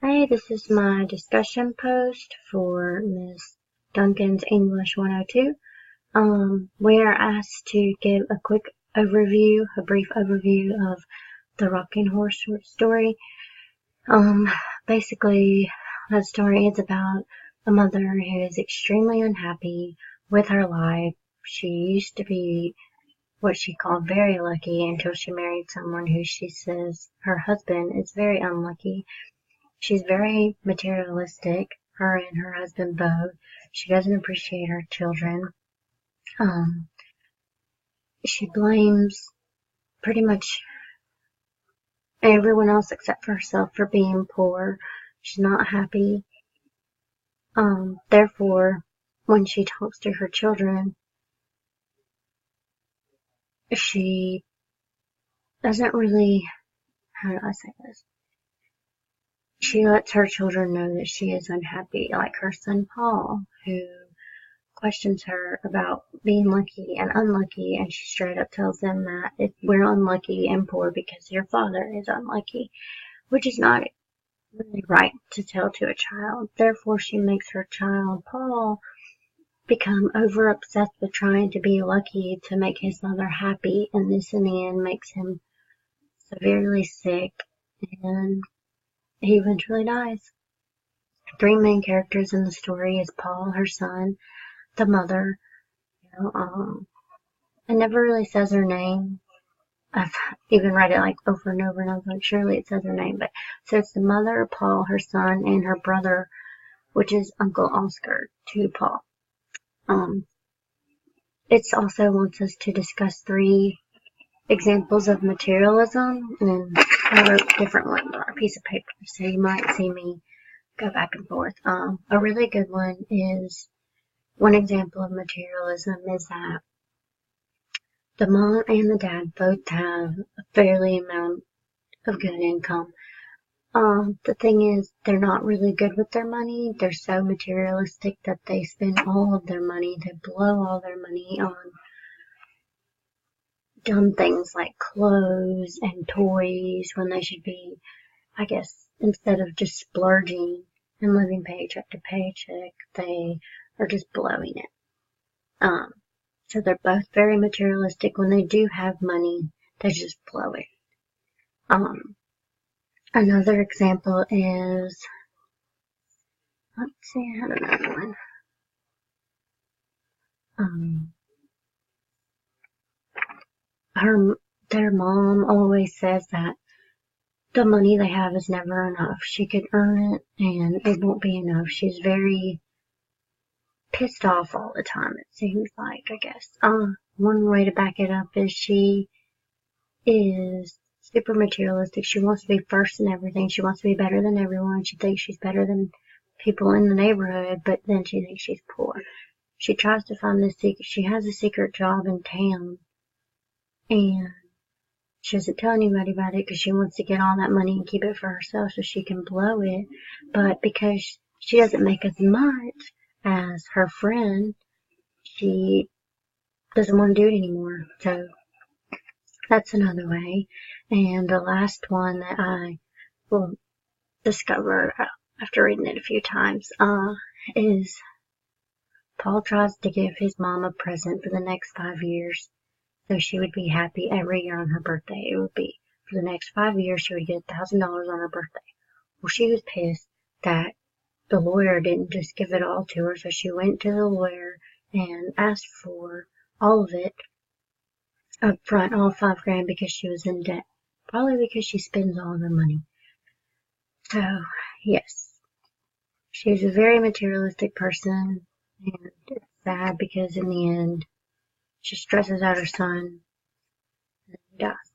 Hey, this is my discussion post for Miss Duncan's English 102. We are asked to give a quick overview, a brief overview of the Rocking Horse short story. Basically, that story is about a mother who is extremely unhappy with her life. She used to be what she called very lucky until she married someone who she says her husband is very unlucky. She's very materialistic, her and her husband both. She doesn't appreciate her children. She blames pretty much everyone else except for herself for being poor. She's not happy. Therefore, when she talks to her children, she doesn't really, how do I say this? She lets her children know that she is unhappy, like her son Paul, who questions her about being lucky and unlucky, and she straight up tells them that if we're unlucky and poor because your father is unlucky, which is not really right to tell to a child. Therefore, she makes her child, Paul, become over obsessed with trying to be lucky to make his mother happy, and this in the end makes him severely sick, and he eventually dies. Three main characters in the story is Paul, her son, the mother. It never really says her name. I've even read it like over and over, and I was like, surely it says her name. But so it's the mother, Paul, her son, and her brother, which is Uncle Oscar to Paul. It also wants us to discuss 3 examples of materialism, and I wrote different ones on a piece of paper, so you might see me go back and forth. A really good one is, one example of materialism is that the mom and the dad both have a fairly amount of good income. The thing is, they're not really good with their money. They're so materialistic that they spend all of their money. They blow all their money on dumb things like clothes and toys when they should be, I guess, instead of just splurging and living paycheck to paycheck, they are just blowing it. So they're both very materialistic. When they do have money, they just blow it. Another example is, let's see, I had another one. Their mom always says that the money they have is never enough. She could earn it and it won't be enough. She's very pissed off all the time, it seems like, I guess. One way to back it up is she is super materialistic. She wants to be first in everything. She wants to be better than everyone. She thinks she's better than people in the neighborhood, but then she thinks she's poor. She tries to find this secret. She has a secret job in town, and she doesn't tell anybody about it because she wants to get all that money and keep it for herself so she can blow it. But because she doesn't make as much as her friend, she doesn't want to do it anymore. So that's another way. And the last one that I will discover after reading it a few times is Paul tries to give his mom a present for the next 5 years so she would be happy every year on her birthday. It would be for the next 5 years she would get $1,000 on her birthday. Well, she was pissed that the lawyer didn't just give it all to her, so she went to the lawyer and asked for all of it up front, all $5 grand, because she was in debt. Probably because she spends all of her money. So, yes. She's a very materialistic person, and it's sad because in the end, she stresses out her son and he dies.